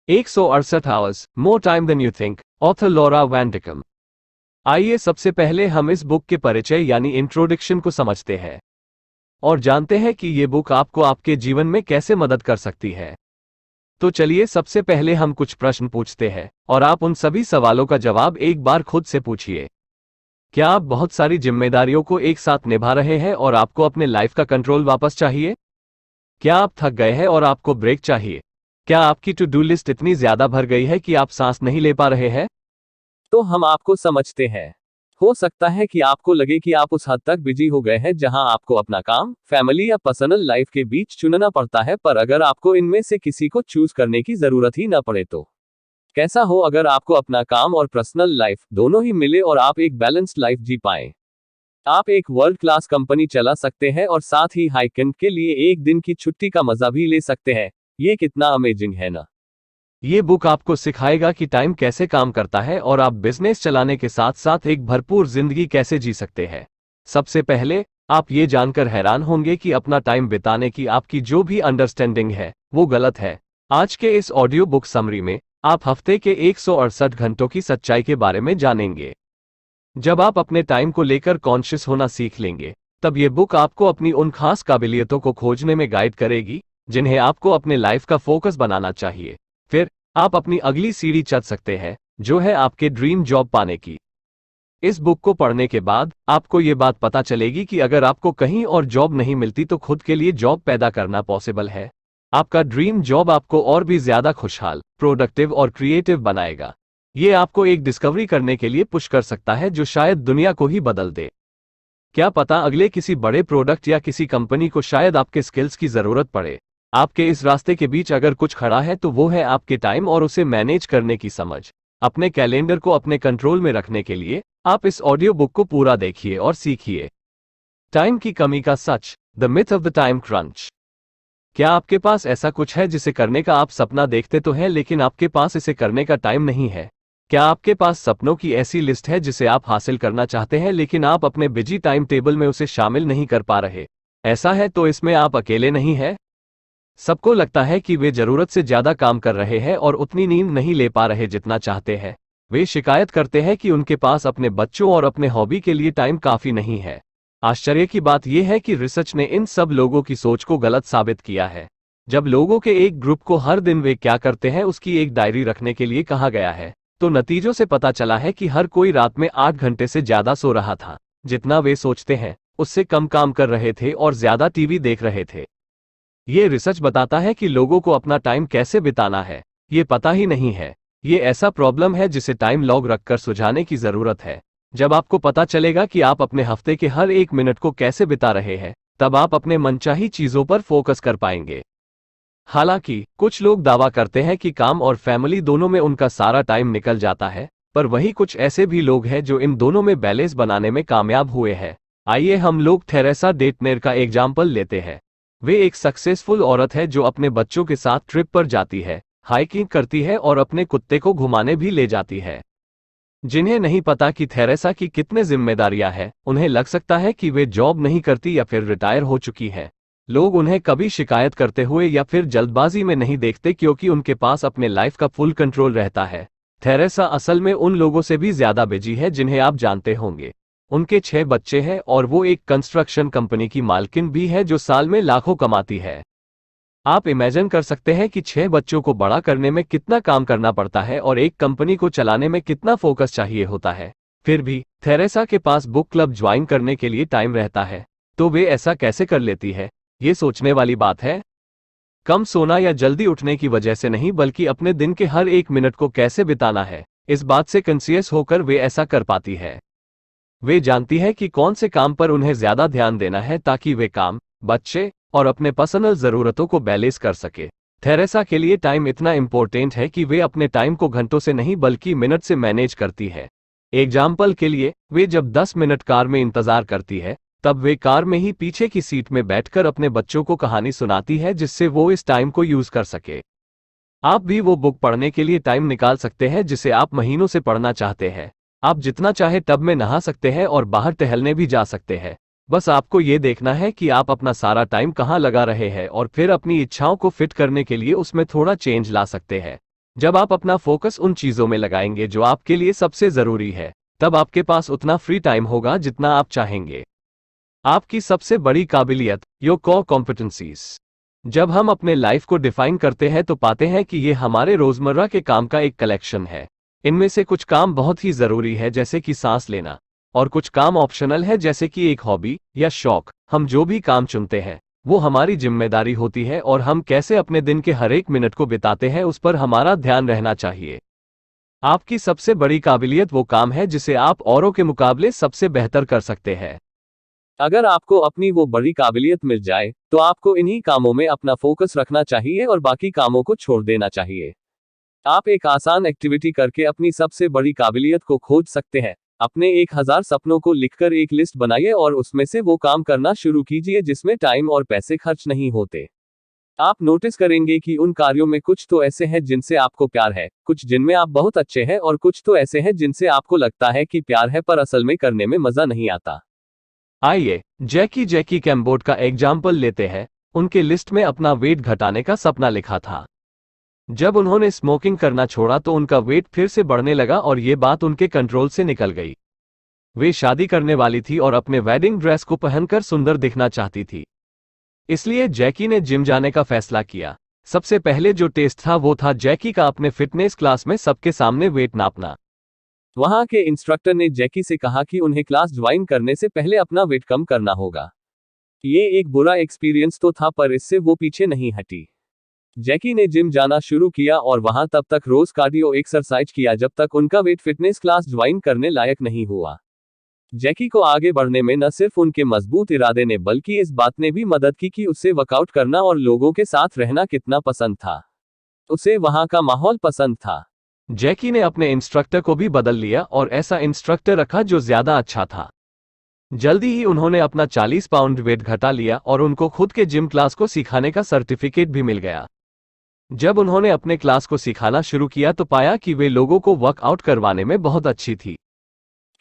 168 hours, more time than you think, author Laura Vanderkam. आइए सबसे पहले हम इस बुक के परिचय यानी इंट्रोडक्शन को समझते हैं और जानते हैं कि ये बुक आपको आपके जीवन में कैसे मदद कर सकती है। तो चलिए सबसे पहले हम कुछ प्रश्न पूछते हैं और आप उन सभी सवालों का जवाब एक बार खुद से पूछिए। क्या आप बहुत सारी जिम्मेदारियों को एक साथ निभा रहे हैं और आपको अपने लाइफ का कंट्रोल वापस चाहिए? क्या आप थक गए हैं और आपको ब्रेक चाहिए? क्या आपकी टू डू लिस्ट इतनी ज्यादा भर गई है कि आप सांस नहीं ले पा रहे हैं? तो हम आपको समझते हैं। हो सकता है कि आपको लगे कि आप उस हद तक बिजी हो गए हैं जहां आपको अपना काम, फैमिली या पर्सनल लाइफ के बीच चुनना पड़ता है, पर अगर आपको इनमें से किसी को चूज करने की जरूरत ही न पड़े तो कैसा हो अगर आपको अपना काम और पर्सनल लाइफ दोनों ही मिले और आप एक बैलेंस्ड लाइफ जी पाएं। आप एक वर्ल्ड क्लास कंपनी चला सकते हैं और साथ ही हाइकिंग के लिए एक दिन की छुट्टी का मजा भी ले सकते हैं। ये कितना अमेजिंग है ना। ये बुक आपको सिखाएगा कि टाइम कैसे काम करता है और आप बिजनेस चलाने के साथ साथ एक भरपूर जिंदगी कैसे जी सकते हैं। सबसे पहले आप ये जानकर हैरान होंगे कि अपना टाइम बिताने की आपकी जो भी अंडरस्टैंडिंग है वो गलत है। आज के इस ऑडियो बुक समरी में आप हफ्ते के 168 घंटों की सच्चाई के बारे में जानेंगे। जब आप अपने टाइम को लेकर कॉन्शियस होना सीख लेंगे, तब ये बुक आपको अपनी उन खास काबिलियतों को खोजने में गाइड करेगी जिन्हें आपको अपने लाइफ का फोकस बनाना चाहिए। फिर आप अपनी अगली सीढ़ी चढ़ सकते हैं, जो है आपके ड्रीम जॉब पाने की। इस बुक को पढ़ने के बाद आपको ये बात पता चलेगी कि अगर आपको कहीं और जॉब नहीं मिलती तो खुद के लिए जॉब पैदा करना पॉसिबल है। आपका ड्रीम जॉब आपको और भी ज्यादा खुशहाल, प्रोडक्टिव और क्रिएटिव बनाएगा। ये आपको एक डिस्कवरी करने के लिए पुश कर सकता है जो शायद दुनिया को ही बदल दे। क्या पता अगले किसी बड़े प्रोडक्ट या किसी कंपनी को शायद आपके स्किल्स की जरूरत पड़े। आपके इस रास्ते के बीच अगर कुछ खड़ा है तो वो है आपके टाइम और उसे मैनेज करने की समझ। अपने कैलेंडर को अपने कंट्रोल में रखने के लिए आप इस ऑडियो बुक को पूरा देखिए और सीखिए। टाइम की कमी का सच, the myth of the time crunch. क्या आपके पास ऐसा कुछ है जिसे करने का आप सपना देखते तो हैं लेकिन आपके पास इसे करने का टाइम नहीं है? क्या आपके पास सपनों की ऐसी लिस्ट है जिसे आप हासिल करना चाहते हैं लेकिन आप अपने बिजी टाइम टेबल में उसे शामिल नहीं कर पा रहे? ऐसा है तो इसमें आप अकेले नहीं हैं। सबको लगता है कि वे जरूरत से ज्यादा काम कर रहे हैं और उतनी नींद नहीं ले पा रहे जितना चाहते हैं। वे शिकायत करते हैं कि उनके पास अपने बच्चों और अपने हॉबी के लिए टाइम काफी नहीं है। आश्चर्य की बात यह है कि रिसर्च ने इन सब लोगों की सोच को गलत साबित किया है। जब लोगों के एक ग्रुप को हर दिन वे क्या करते हैं उसकी एक डायरी रखने के लिए कहा गया है, तो नतीजों से पता चला है कि हर कोई रात में 8 घंटे से ज्यादा सो रहा था। जितना वे सोचते हैं उससे कम काम कर रहे थे और ज्यादा टीवी देख रहे थे। ये रिसर्च बताता है कि लोगों को अपना टाइम कैसे बिताना है ये पता ही नहीं है। ये ऐसा प्रॉब्लम है जिसे टाइम लॉग रखकर सुलझाने की जरूरत है। जब आपको पता चलेगा कि आप अपने हफ्ते के हर एक मिनट को कैसे बिता रहे हैं, तब आप अपने मनचाही चीजों पर फोकस कर पाएंगे। हालांकि कुछ लोग दावा करते हैं कि काम और फैमिली दोनों में उनका सारा टाइम निकल जाता है, पर वही कुछ ऐसे भी लोग हैं जो इन दोनों में बैलेंस बनाने में कामयाब हुए हैं। आइए हम लोग थेरेसा डेटमेर का एग्जाम्पल लेते हैं। वे एक सक्सेसफुल औरत है जो अपने बच्चों के साथ ट्रिप पर जाती है, हाइकिंग करती है और अपने कुत्ते को घुमाने भी ले जाती है। जिन्हें नहीं पता कि थेरेसा की कितने जिम्मेदारियां हैं, उन्हें लग सकता है कि वे जॉब नहीं करती या फिर रिटायर हो चुकी है। लोग उन्हें कभी शिकायत करते हुए या फिर जल्दबाजी में नहीं देखते क्योंकि उनके पास अपने लाइफ का फुल कंट्रोल रहता है। थेरेसा असल में उन लोगों से भी ज्यादा बिजी है जिन्हें आप जानते होंगे। उनके 6 बच्चे हैं और वो एक कंस्ट्रक्शन कंपनी की मालकिन भी है जो साल में लाखों कमाती है। आप इमेजिन कर सकते हैं कि 6 बच्चों को बड़ा करने में कितना काम करना पड़ता है और एक कंपनी को चलाने में कितना फोकस चाहिए होता है। फिर भी थेरेसा के पास बुक क्लब ज्वाइन करने के लिए टाइम रहता है। तो वे ऐसा कैसे कर लेती है? ये सोचने वाली बात है। कम सोना या जल्दी उठने की वजह से नहीं, बल्कि अपने दिन के हर एक मिनट को कैसे बिताना है, इस बात से कॉन्शियस होकर वे ऐसा कर पाती है। वे जानती है कि कौन से काम पर उन्हें ज्यादा ध्यान देना है ताकि वे काम, बच्चे और अपने पर्सनल जरूरतों को बैलेंस कर सके। थेरेसा के लिए टाइम इतना इंपॉर्टेंट है कि वे अपने टाइम को घंटों से नहीं बल्कि मिनट से मैनेज करती है। एग्जाम्पल के लिए, वे जब 10 मिनट कार में इंतजार करती है, तब वे कार में ही पीछे की सीट में बैठकर अपने बच्चों को कहानी सुनाती है जिससे वो इस टाइम को यूज कर सके। आप भी वो बुक पढ़ने के लिए टाइम निकाल सकते हैं जिसे आप महीनों से पढ़ना चाहते हैं। आप जितना चाहे टब में नहा सकते हैं और बाहर टहलने भी जा सकते हैं। बस आपको ये देखना है कि आप अपना सारा टाइम कहाँ लगा रहे हैं और फिर अपनी इच्छाओं को फिट करने के लिए उसमें थोड़ा चेंज ला सकते हैं। जब आप अपना फोकस उन चीजों में लगाएंगे जो आपके लिए सबसे जरूरी है, तब आपके पास उतना फ्री टाइम होगा जितना आप चाहेंगे। आपकी सबसे बड़ी काबिलियत, योर कोर कॉम्पिटेंसीज। जब हम अपने लाइफ को डिफाइन करते हैं तो पाते हैं कि ये हमारे रोजमर्रा के काम का एक कलेक्शन है। इनमें से कुछ काम बहुत ही जरूरी है, जैसे कि सांस लेना, और कुछ काम ऑप्शनल है, जैसे कि एक हॉबी या शौक। हम जो भी काम चुनते हैं वो हमारी जिम्मेदारी होती है, और हम कैसे अपने दिन के हर एक मिनट को बिताते हैं उस पर हमारा ध्यान रहना चाहिए। आपकी सबसे बड़ी काबिलियत वो काम है जिसे आप औरों के मुकाबले सबसे बेहतर कर सकते हैं। अगर आपको अपनी वो बड़ी काबिलियत मिल जाए तो आपको इन्हीं कामों में अपना फोकस रखना चाहिए और बाकी कामों को छोड़ देना चाहिए। आप एक आसान एक्टिविटी करके अपनी सबसे बड़ी काबिलियत को खोज सकते हैं। अपने 1000 सपनों को लिखकर एक लिस्ट बनाइए और उसमें से वो काम करना शुरू कीजिए जिसमें टाइम और पैसे खर्च नहीं होते। आप नोटिस करेंगे कि उन कार्यों में कुछ तो ऐसे हैं जिनसे आपको प्यार है, कुछ जिनमें आप बहुत अच्छे हैं, और कुछ तो ऐसे हैं जिनसे आपको लगता है कि प्यार है पर असल में करने में मजा नहीं आता। आइए जैकी कैम्बोट का एग्जाम्पल लेते हैं। उनके लिस्ट में अपना वेट घटाने का सपना लिखा था। जब उन्होंने स्मोकिंग करना छोड़ा तो उनका वेट फिर से बढ़ने लगा और ये बात उनके कंट्रोल से निकल गई। वे शादी करने वाली थी और अपने वेडिंग ड्रेस को पहनकर सुंदर दिखना चाहती थी। इसलिए जैकी ने जिम जाने का फैसला किया। सबसे पहले जो टेस्ट था वो था जैकी का अपने फिटनेस क्लास में सबके सामने वेट नापना। वहां के इंस्ट्रक्टर ने जैकी से कहा कि उन्हें क्लास ज्वाइन करने से पहले अपना वेट कम करना होगा। ये एक बुरा एक्सपीरियंस तो था, पर इससे वो पीछे नहीं हटी। जैकी ने जिम जाना शुरू किया और वहां तब तक रोज कार्डियो एक्सरसाइज किया जब तक उनका वेट फिटनेस क्लास ज्वाइन करने लायक नहीं हुआ। जैकी को आगे बढ़ने में न सिर्फ उनके मजबूत इरादे ने बल्कि इस बात ने भी मदद की कि उसे वर्कआउट करना और लोगों के साथ रहना कितना पसंद था। उसे वहां का माहौल पसंद था। जैकी ने अपने इंस्ट्रक्टर को भी बदल लिया और ऐसा इंस्ट्रक्टर रखा जो ज्यादा अच्छा था। जल्दी ही उन्होंने अपना 40 पाउंड वेट घटा लिया और उनको खुद के जिम क्लास को सिखाने का सर्टिफिकेट भी मिल गया। जब उन्होंने अपने क्लास को सिखाना शुरू किया तो पाया कि वे लोगों को वर्कआउट करवाने में बहुत अच्छी थी।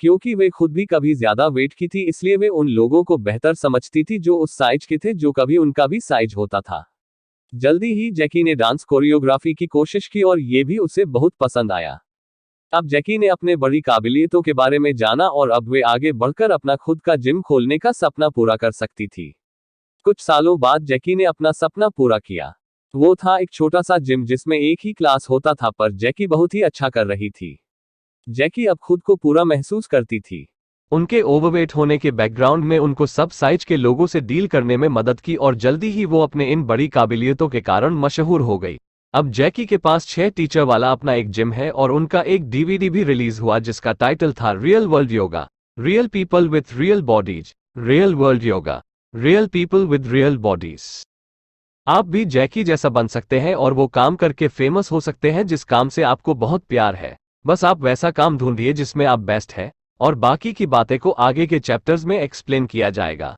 क्योंकि वे खुद भी कभी ज्यादा वेट की थी, इसलिए वे उन लोगों को बेहतर समझती थी जो उस साइज के थे जो कभी उनका भी साइज होता था। जल्दी ही जैकी ने डांस कोरियोग्राफी की कोशिश की और ये भी उसे बहुत पसंद आया। अब जैकी ने अपने बड़ी काबिलियतों के बारे में जाना और अब वे आगे बढ़कर अपना खुद का जिम खोलने का सपना पूरा कर सकती थी। कुछ सालों बाद जैकी ने अपना सपना पूरा किया। वो था एक छोटा सा जिम जिसमें एक ही क्लास होता था, पर जैकी बहुत ही अच्छा कर रही थी। जैकी अब खुद को पूरा महसूस करती थी। उनके ओवरवेट होने के बैकग्राउंड में उनको सब साइज के लोगों से डील करने में मदद की और जल्दी ही वो अपने इन बड़ी काबिलियतों के कारण मशहूर हो गई। अब जैकी के पास 6 टीचर वाला अपना एक जिम है और उनका एक डीवीडी भी रिलीज हुआ जिसका टाइटल था real world yoga, real people with real bodies, real world yoga, real people with real bodies. आप भी जैकी जैसा बन सकते हैं और वो काम करके फेमस हो सकते हैं जिस काम से आपको बहुत प्यार है। बस आप वैसा काम ढूंढिए जिसमें आप बेस्ट है, और बाकी की बातें को आगे के चैप्टर्स में एक्सप्लेन किया जाएगा।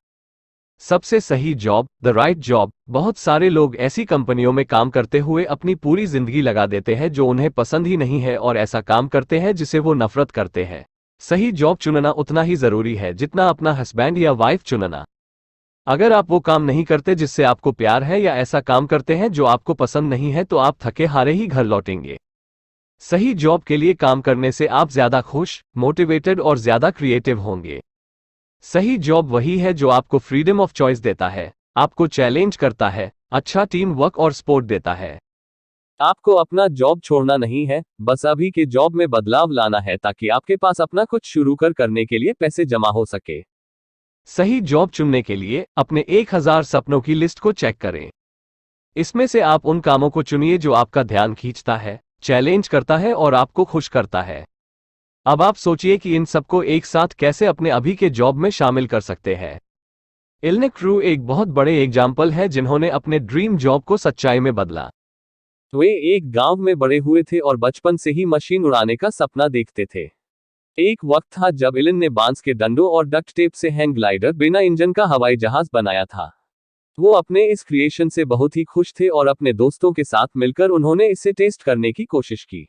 सबसे सही जॉब, द राइट जॉब। बहुत सारे लोग ऐसी कंपनियों में काम करते हुए अपनी पूरी जिंदगी लगा देते हैं जो उन्हें पसंद ही नहीं है और ऐसा काम करते हैं जिसे वो नफरत करते हैं। सही जॉब चुनना उतना ही जरूरी है जितना अपना हस्बैंड या वाइफ चुनना। अगर आप वो काम नहीं करते जिससे आपको प्यार है या ऐसा काम करते हैं जो आपको पसंद नहीं है तो आप थके हारे ही घर लौटेंगे। सही जॉब के लिए काम करने से आप ज्यादा खुश, मोटिवेटेड और ज्यादा क्रिएटिव होंगे। सही जॉब वही है जो आपको फ्रीडम ऑफ चॉइस देता है, आपको चैलेंज करता है, अच्छा टीम वर्क और सपोर्ट देता है। आपको अपना जॉब छोड़ना नहीं है, बस अभी के जॉब में बदलाव लाना है ताकि आपके पास अपना कुछ शुरू करने के लिए पैसे जमा हो सके। सही जॉब चुनने के लिए अपने 1000 सपनों की लिस्ट को चेक करें। इसमें से आप उन कामों को चुनिए जो आपका ध्यान खींचता है, चैलेंज करता है और आपको खुश करता है। अब आप सोचिए कि इन सबको एक साथ कैसे अपने अभी के जॉब में शामिल कर सकते हैं। इल्ने क्रू एक बहुत बड़े एग्जाम्पल है जिन्होंने अपने ड्रीम जॉब को सच्चाई में बदला। वे एक गांव में बड़े हुए थे और बचपन से ही मशीन उड़ाने का सपना देखते थे। एक वक्त था जब इलन ने बांस के डंडों और डक्ट टेप से हैंग ग्लाइडर बिना इंजन का हवाई जहाज बनाया था। वो अपने इस क्रिएशन से बहुत ही खुश थे और अपने दोस्तों के साथ मिलकर उन्होंने इसे टेस्ट करने की कोशिश की।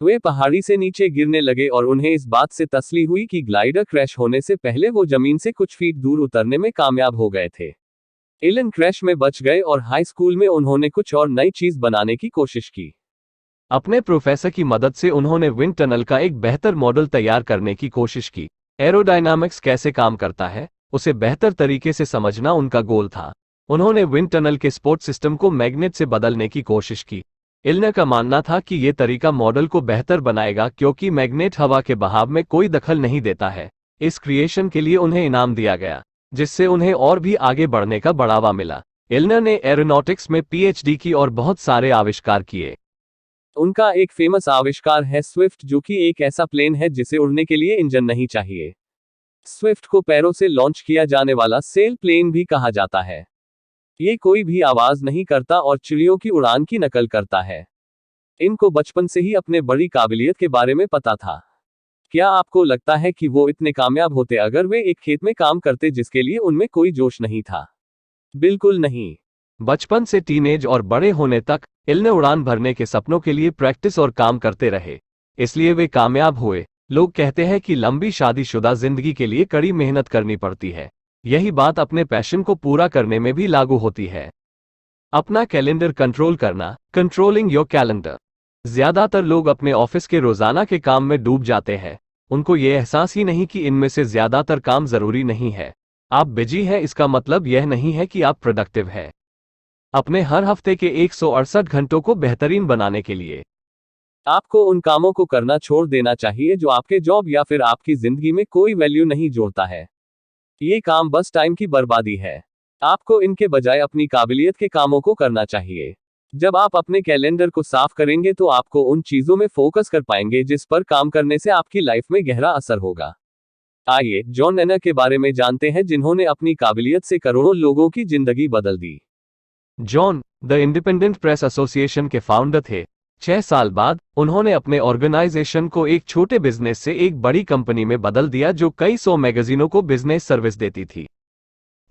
वे पहाड़ी से नीचे गिरने लगे और उन्हें इस बात से तसल्ली हुई कि ग्लाइडर क्रैश होने से पहले वो जमीन से कुछ फीट दूर उतरने में कामयाब हो गए थे। इलन क्रैश में बच गए और हाई स्कूल में उन्होंने कुछ और नई चीज बनाने की कोशिश की। अपने प्रोफेसर की मदद से उन्होंने विंड टनल का एक बेहतर मॉडल तैयार करने की कोशिश की। एरोडायनामिक्स कैसे काम करता है, उसे बेहतर तरीके से समझना उनका गोल था। उन्होंने विंड टनल के सपोर्ट सिस्टम को मैग्नेट से बदलने की कोशिश की। इल्नर का मानना था कि यह तरीका मॉडल को बेहतर बनाएगा क्योंकि मैग्नेट हवा के बहाव में कोई दखल नहीं देता है। इस क्रिएशन के लिए उन्हें इनाम दिया गया, जिससे उन्हें और भी आगे बढ़ने का बढ़ावा मिला। इल्नर ने एरोनॉटिक्स में पीएचडी की और बहुत सारे आविष्कार किए। उनका एक फेमस आविष्कार है स्विफ्ट, जो कि एक ऐसा प्लेन है जिसे उड़ने के लिए इंजन नहीं चाहिए। स्विफ्ट को पैरों से लॉन्च किया जाने वाला सेल प्लेन भी कहा जाता है। ये कोई भी आवाज नहीं करता और चिड़ियों की उड़ान की नकल करता है। इनको बचपन से ही अपने बड़ी काबिलियत के बारे में पता था। क्या आपको लगता है कि वो इतने कामयाब होते अगर वे एक खेत में काम करते जिसके लिए उनमें कोई जोश नहीं था? बिल्कुल नहीं। बचपन से टीनेज और बड़े होने तक इल्नर उड़ान भरने के सपनों के लिए प्रैक्टिस और काम करते रहे, इसलिए वे कामयाब हुए। लोग कहते हैं कि लंबी शादीशुदा जिंदगी के लिए कड़ी मेहनत करनी पड़ती है। यही बात अपने पैशन को पूरा करने में भी लागू होती है। अपना कैलेंडर कंट्रोल करना, कंट्रोलिंग योर कैलेंडर। ज्यादातर लोग अपने ऑफिस के रोजाना के काम में डूब जाते हैं। उनको ये एहसास ही नहीं कि इनमें से ज्यादातर काम जरूरी नहीं है। आप बिजी हैं इसका मतलब यह नहीं है कि आप प्रोडक्टिव हैं। अपने हर हफ्ते के 168 घंटों को बेहतरीन बनाने के लिए आपको उन कामों को करना छोड़ देना चाहिए जो आपके जॉब या फिर आपकी जिंदगी में कोई वैल्यू नहीं जोड़ता है। ये काम बस टाइम की बर्बादी है। आपको इनके बजाय अपनी काबिलियत के कामों को करना चाहिए। जब आप अपने कैलेंडर को साफ करेंगे तो आपको उन चीजों में फोकस कर पाएंगे जिस पर काम करने से आपकी लाइफ में गहरा असर होगा। आइए जॉन एनर के बारे में जानते हैं, जिन्होंने अपनी काबिलियत से करोड़ों लोगों की जिंदगी बदल दी। John the Independent Press Association के फाउंडर थे। 6 साल बाद उन्होंने अपने ऑर्गेनाइजेशन को एक छोटे बिजनेस से एक बड़ी कंपनी में बदल दिया जो कई 100 मैगजीनों को बिजनेस सर्विस देती थी।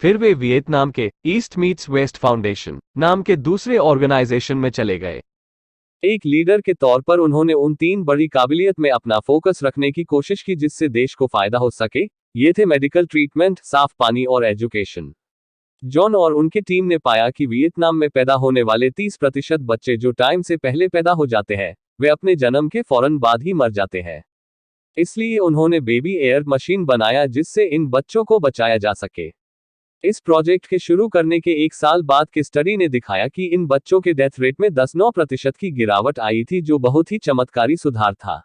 फिर वे वियतनाम के ईस्ट मीट्स वेस्ट फाउंडेशन नाम के दूसरे ऑर्गेनाइजेशन में चले गए। एक लीडर के तौर पर उन्होंने उन 3 बड़ी काबिलियत में अपना फोकस रखने की कोशिश की जिससे देश को फायदा हो सके। ये थे मेडिकल ट्रीटमेंट, साफ पानी और एजुकेशन। जॉन और उनकी टीम ने पाया कि वियतनाम में पैदा होने वाले 30% बच्चे जो टाइम से पहले पैदा हो जाते हैं, वे अपने जन्म के फौरन बाद ही मर जाते हैं। इसलिए उन्होंने बेबी एयर मशीन बनाया जिससे इन बच्चों को बचाया जा सके। इस प्रोजेक्ट के शुरू करने के 1 साल बाद की स्टडी ने दिखाया कि इन बच्चों के डेथ रेट में 10-9% की गिरावट आई थी, जो बहुत ही चमत्कारी सुधार था।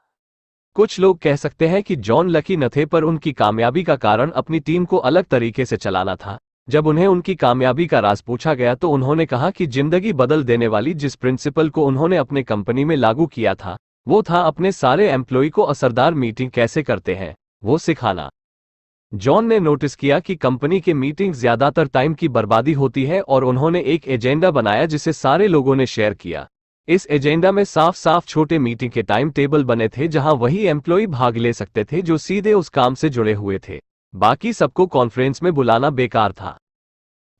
कुछ लोग कह सकते हैं कि जॉन लकी न थे, पर उनकी कामयाबी का कारण अपनी टीम को अलग तरीके से चलाना था। जब उन्हें उनकी कामयाबी का राज पूछा गया तो उन्होंने कहा कि जिंदगी बदल देने वाली जिस प्रिंसिपल को उन्होंने अपने कंपनी में लागू किया था वो था अपने सारे एम्प्लॉय को असरदार मीटिंग कैसे करते हैं वो सिखाना। जॉन ने नोटिस किया कि कंपनी के मीटिंग ज्यादातर टाइम की बर्बादी होती है और उन्होंने एक एजेंडा बनाया जिसे सारे लोगों ने शेयर किया। इस एजेंडा में साफ साफ छोटे मीटिंग के टाइम टेबल बने थे जहां वही एम्प्लॉय भाग ले सकते थे जो सीधे उस काम से जुड़े हुए थे। बाकी सबको कॉन्फ्रेंस में बुलाना बेकार था।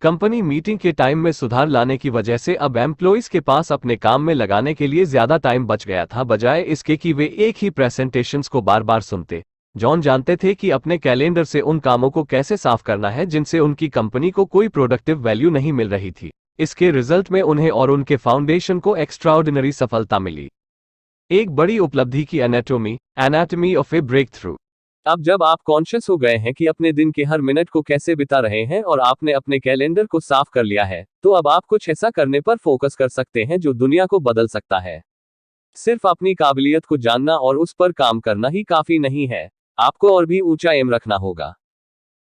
कंपनी मीटिंग के टाइम में सुधार लाने की वजह से अब एम्प्लॉइज के पास अपने काम में लगाने के लिए ज्यादा टाइम बच गया था, बजाय इसके कि वे एक ही प्रेजेंटेशंस को बार बार सुनते। जॉन जानते थे कि अपने कैलेंडर से उन कामों को कैसे साफ करना है जिनसे उनकी कंपनी को कोई प्रोडक्टिव वैल्यू नहीं मिल रही थी। इसके रिजल्ट में उन्हें और उनके फाउंडेशन को एक्स्ट्राऑर्डिनरी सफलता मिली। एक बड़ी उपलब्धि की anatomy of a breakthrough. अब जब आप कॉन्शियस हो गए हैं कि अपने दिन के हर मिनट को कैसे बिता रहे हैं और आपने अपने कैलेंडर को साफ कर लिया है, तो अब आप कुछ ऐसा करने पर फोकस कर सकते हैं जो दुनिया को बदल सकता है। सिर्फ अपनी काबिलियत को जानना और उस पर काम करना ही काफी नहीं है, आपको और भी ऊंचा एम रखना होगा।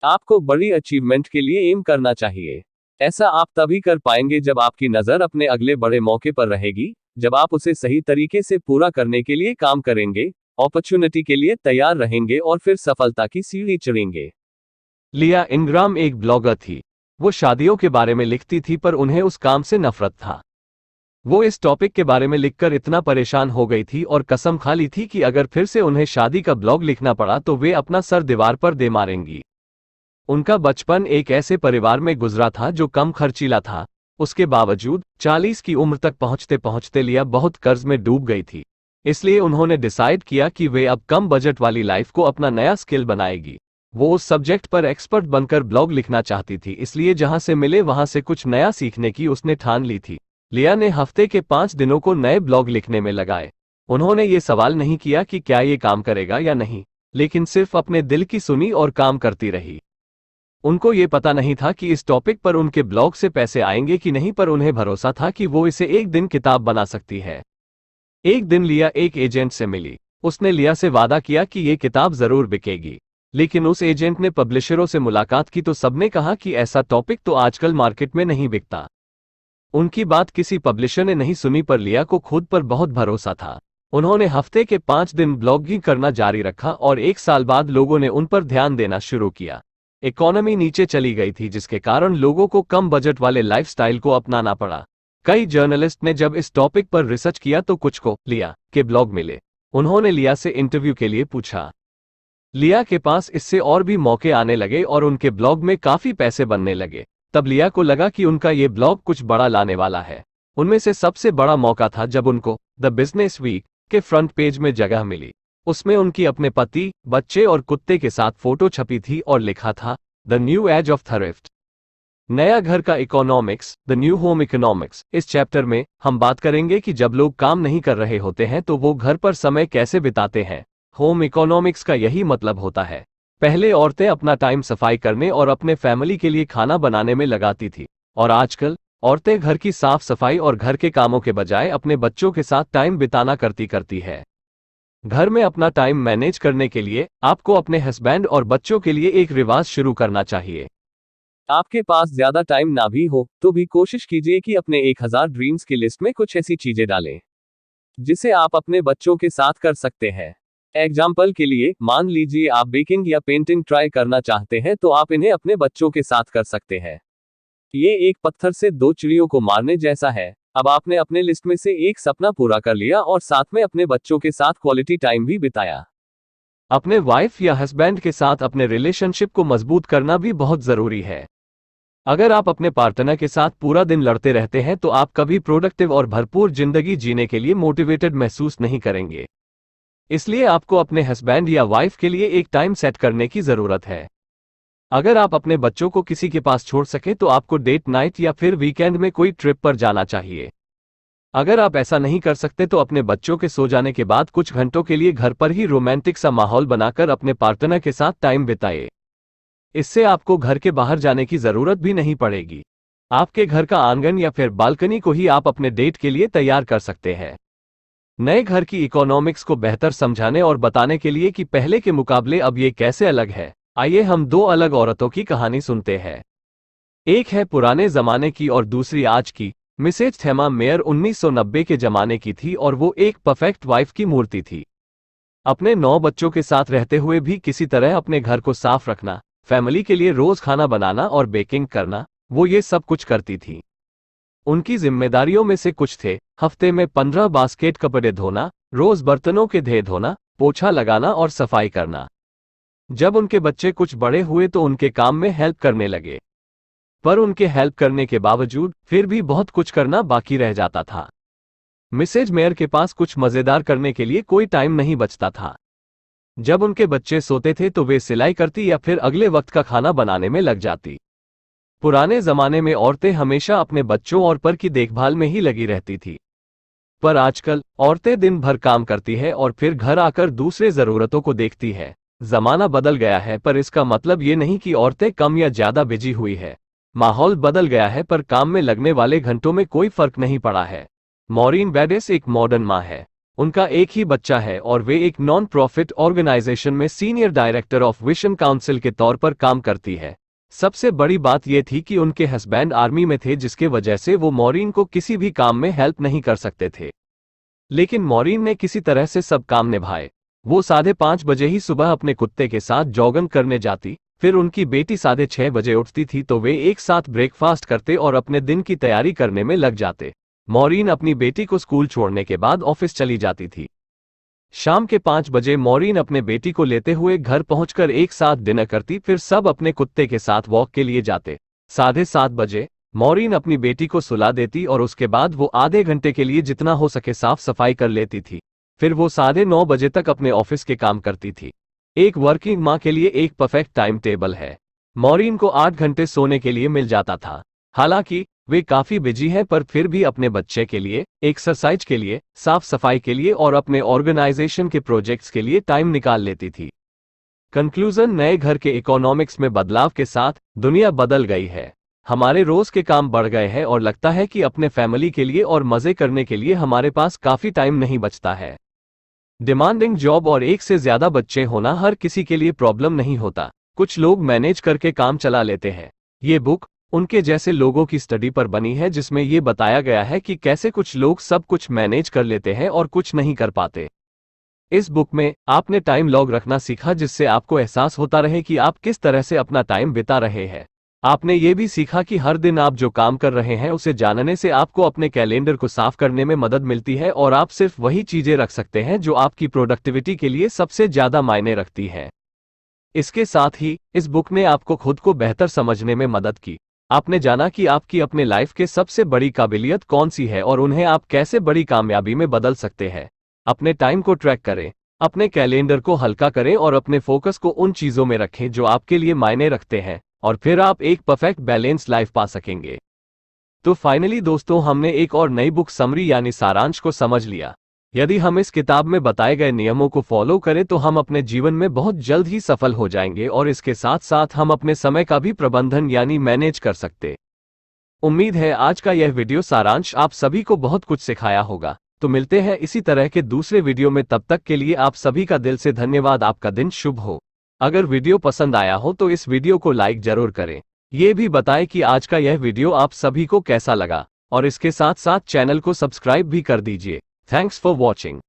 आपको बड़ी अचीवमेंट के लिए एम करना चाहिए। ऐसा आप तभी कर पाएंगे जब आपकी नजर अपने अगले बड़े मौके पर रहेगी, जब आप उसे सही तरीके से पूरा करने के लिए काम करेंगे, अपॉर्चुनिटी के लिए तैयार रहेंगे और फिर सफलता की सीढ़ी चढ़ेंगे। लिया इंग्राम एक ब्लॉगर थी। वो शादियों के बारे में लिखती थी पर उन्हें उस काम से नफरत था। वो इस टॉपिक के बारे में लिखकर इतना परेशान हो गई थी और कसम खा ली थी कि अगर फिर से उन्हें शादी का ब्लॉग लिखना पड़ा तो वे अपना सर दीवार पर दे मारेंगी। उनका बचपन एक ऐसे परिवार में गुजरा था जो कम खर्चीला था। उसके बावजूद 40 की उम्र तक पहुंचते पहुंचते लिया बहुत कर्ज में डूब गई थी। इसलिए उन्होंने डिसाइड किया कि वे अब कम बजट वाली लाइफ को अपना नया स्किल बनाएगी। वो उस सब्जेक्ट पर एक्सपर्ट बनकर ब्लॉग लिखना चाहती थी, इसलिए जहां से मिले वहां से कुछ नया सीखने की उसने ठान ली थी। लिया ने हफ्ते के 5 दिनों को नए ब्लॉग लिखने में लगाए। उन्होंने ये सवाल नहीं किया कि क्या ये काम करेगा या नहीं, लेकिन सिर्फ अपने दिल की सुनी और काम करती रही। उनको ये पता नहीं था कि इस टॉपिक पर उनके ब्लॉग से पैसे आएंगे कि नहीं, पर उन्हें भरोसा था कि वो इसे एक दिन किताब बना सकती है। एक दिन लिया एक एजेंट से मिली। उसने लिया से वादा किया कि ये किताब जरूर बिकेगी, लेकिन उस एजेंट ने पब्लिशरों से मुलाकात की तो सबने कहा कि ऐसा टॉपिक तो आजकल मार्केट में नहीं बिकता। उनकी बात किसी पब्लिशर ने नहीं सुनी, पर लिया को खुद पर बहुत भरोसा था। उन्होंने हफ्ते के 5 दिन ब्लॉगिंग करना जारी रखा और 1 साल बाद लोगों ने उन पर ध्यान देना शुरू किया। इकोनॉमी नीचे चली गई थी, जिसके कारण लोगों को कम बजट वाले लाइफस्टाइल को अपनाना पड़ा। कई जर्नलिस्ट ने जब इस टॉपिक पर रिसर्च किया तो कुछ को लिया के ब्लॉग मिले। उन्होंने लिया से इंटरव्यू के लिए पूछा। लिया के पास इससे और भी मौके आने लगे और उनके ब्लॉग में काफी पैसे बनने लगे। तब लिया को लगा कि उनका ये ब्लॉग कुछ बड़ा लाने वाला है। उनमें से सबसे बड़ा मौका था जब उनको द बिजनेस वीक के फ्रंट पेज में जगह मिली। उसमें उनकी अपने पति, बच्चे और कुत्ते के साथ फोटो छपी थी और लिखा था the new age of thrift, नया घर का economics, the new home economics. इस चैप्टर में हम बात करेंगे कि जब लोग काम नहीं कर रहे होते हैं तो वो घर पर समय कैसे बिताते हैं। होम इकोनॉमिक्स का यही मतलब होता है। पहले औरतें अपना टाइम सफाई करने और अपने फैमिली के लिए खाना बनाने में लगाती थी, और आजकल औरतें घर की साफ सफाई और घर के कामों के बजाय अपने बच्चों के साथ टाइम बिताना करती है। घर में अपना टाइम मैनेज करने के लिए आपको अपने हस्बैंड और बच्चों के लिए एक रिवाज शुरू करना चाहिए। आपके पास ज्यादा टाइम ना भी हो तो भी कोशिश कीजिए कि अपने 1000 ड्रीम्स की लिस्ट में कुछ ऐसी चीजें डालें जिसे आप अपने बच्चों के साथ कर सकते हैं। एग्जाम्पल के लिए, मान लीजिए आप बेकिंग या पेंटिंग ट्राई करना चाहते हैं तो आप इन्हें अपने बच्चों के साथ कर सकते हैं। ये एक पत्थर से 2 चिड़ियों को मारने जैसा है। अब आपने अपने लिस्ट में से एक सपना पूरा कर लिया और साथ में अपने बच्चों के साथ क्वालिटी टाइम भी बिताया। अपने वाइफ या हस्बैंड के साथ अपने रिलेशनशिप को मजबूत करना भी बहुत जरूरी है। अगर आप अपने पार्टनर के साथ पूरा दिन लड़ते रहते हैं तो आप कभी प्रोडक्टिव और भरपूर जिंदगी जीने के लिए मोटिवेटेड महसूस नहीं करेंगे। इसलिए आपको अपने हस्बैंड या वाइफ के लिए एक टाइम सेट करने की जरूरत है। अगर आप अपने बच्चों को किसी के पास छोड़ सके तो आपको डेट नाइट या फिर वीकेंड में कोई ट्रिप पर जाना चाहिए। अगर आप ऐसा नहीं कर सकते तो अपने बच्चों के सो जाने के बाद कुछ घंटों के लिए घर पर ही रोमांटिक सा माहौल बनाकर अपने पार्टनर के साथ टाइम बिताएं। इससे आपको घर के बाहर जाने की जरूरत भी नहीं पड़ेगी। आपके घर का आंगन या फिर बालकनी को ही आप अपने डेट के लिए तैयार कर सकते हैं। नए घर की इकोनॉमिक्स को बेहतर समझाने और बताने के लिए कि पहले के मुकाबले अब ये कैसे अलग है, आइए हम 2 अलग औरतों की कहानी सुनते हैं। एक है पुराने जमाने की और दूसरी आज की। मिसेज थेमा मेयर 1990 के जमाने की थी और वो एक परफेक्ट वाइफ की मूर्ति थी। अपने 9 बच्चों के साथ रहते हुए भी किसी तरह अपने घर को साफ रखना, फैमिली के लिए रोज खाना बनाना और बेकिंग करना, वो ये सब कुछ करती थी। उनकी जिम्मेदारियों में से कुछ थे हफ्ते में 15 बास्केट कपड़े धोना, रोज बर्तनों के ढेर धोना, पोछा लगाना और सफाई करना। जब उनके बच्चे कुछ बड़े हुए तो उनके काम में हेल्प करने लगे, पर उनके हेल्प करने के बावजूद फिर भी बहुत कुछ करना बाकी रह जाता था। मिसेज मेयर के पास कुछ मजेदार करने के लिए कोई टाइम नहीं बचता था। जब उनके बच्चे सोते थे तो वे सिलाई करती या फिर अगले वक्त का खाना बनाने में लग जाती। पुराने जमाने में औरतें हमेशा अपने बच्चों और पर की देखभाल में ही लगी रहती थी, पर आजकल औरतें दिन भर काम करती है और फिर घर आकर दूसरे जरूरतों को देखती है। जमाना बदल गया है, पर इसका मतलब ये नहीं कि औरतें कम या ज्यादा बिजी हुई है। माहौल बदल गया है, पर काम में लगने वाले घंटों में कोई फर्क नहीं पड़ा है। मॉरीन बेडेस एक मॉडर्न माँ है। उनका एक ही बच्चा है और वे एक नॉन प्रॉफिट ऑर्गेनाइजेशन में senior director of vision council के तौर पर काम करती है। सबसे बड़ी बात यह थी कि उनके हस्बैंड आर्मी में थे, जिसके वजह से वो मॉरीन को किसी भी काम में हेल्प नहीं कर सकते थे। लेकिन मॉरीन ने किसी तरह से सब काम निभाए। वो 5:30 बजे ही सुबह अपने कुत्ते के साथ जॉगिंग करने जाती, फिर उनकी बेटी 6:30 बजे उठती थी तो वे एक साथ ब्रेकफास्ट करते और अपने दिन की तैयारी करने में लग जाते। मॉरीन अपनी बेटी को स्कूल छोड़ने के बाद ऑफिस चली जाती थी। शाम के 5 बजे मॉरीन अपने बेटी को लेते हुए घर पहुंचकर एक साथ डिनर करती, फिर सब अपने कुत्ते के साथ वॉक के लिए जाते। 7:30 बजे मॉरीन अपनी बेटी को सुला देती और उसके बाद वो आधे घंटे के लिए जितना हो सके साफ सफाई कर लेती थी। फिर वो 9:30 बजे तक अपने ऑफिस के काम करती थी। एक वर्किंग माँ के लिए एक परफेक्ट टाइम टेबल है। मॉरीन को 8 घंटे सोने के लिए मिल जाता था। हालांकि वे काफी बिजी हैं पर फिर भी अपने बच्चे के लिए, एक्सरसाइज के लिए, साफ सफाई के लिए और अपने ऑर्गेनाइजेशन के प्रोजेक्ट्स के लिए टाइम निकाल लेती थी। कंक्लूजन, नए घर के इकोनॉमिक्स में बदलाव के साथ दुनिया बदल गई है। हमारे रोज के काम बढ़ गए हैं और लगता है कि अपने फैमिली के लिए और मजे करने के लिए हमारे पास काफी टाइम नहीं बचता है। डिमांडिंग जॉब और एक से ज्यादा बच्चे होना हर किसी के लिए प्रॉब्लम नहीं होता। कुछ लोग मैनेज करके काम चला लेते हैं। ये बुक उनके जैसे लोगों की स्टडी पर बनी है जिसमें ये बताया गया है कि कैसे कुछ लोग सब कुछ मैनेज कर लेते हैं और कुछ नहीं कर पाते। इस बुक में आपने टाइम लॉग रखना सीखा जिससे आपको एहसास होता रहे कि आप किस तरह से अपना टाइम बिता रहे हैं। आपने ये भी सीखा कि हर दिन आप जो काम कर रहे हैं उसे जानने से आपको अपने कैलेंडर को साफ करने में मदद मिलती है और आप सिर्फ वही चीजें रख सकते हैं जो आपकी प्रोडक्टिविटी के लिए सबसे ज्यादा मायने रखती हैं। इसके साथ ही इस बुक ने आपको खुद को बेहतर समझने में मदद की। आपने जाना कि आपकी अपने लाइफ के सबसे बड़ी काबिलियत कौन सी है और उन्हें आप कैसे बड़ी कामयाबी में बदल सकते हैं। अपने टाइम को ट्रैक करें, अपने कैलेंडर को हल्का करें और अपने फोकस को उन चीजों में रखें जो आपके लिए मायने रखते हैं और फिर आप एक परफेक्ट बैलेंस लाइफ पा सकेंगे। तो फाइनली दोस्तों, हमने एक और नई बुक समरी यानी सारांश को समझ लिया। यदि हम इस किताब में बताए गए नियमों को फॉलो करें तो हम अपने जीवन में बहुत जल्द ही सफल हो जाएंगे और इसके साथ साथ हम अपने समय का भी प्रबंधन यानी मैनेज कर सकते। उम्मीद है आज का यह वीडियो सारांश आप सभी को बहुत कुछ सिखाया होगा। तो मिलते हैं इसी तरह के दूसरे वीडियो में, तब तक के लिए आप सभी का दिल से धन्यवाद। आपका दिन शुभ हो। अगर वीडियो पसंद आया हो तो इस वीडियो को लाइक जरूर करें। ये भी बताएं कि आज का यह वीडियो आप सभी को कैसा लगा और इसके साथ साथ चैनल को सब्सक्राइब भी कर दीजिए। Thanks for watching.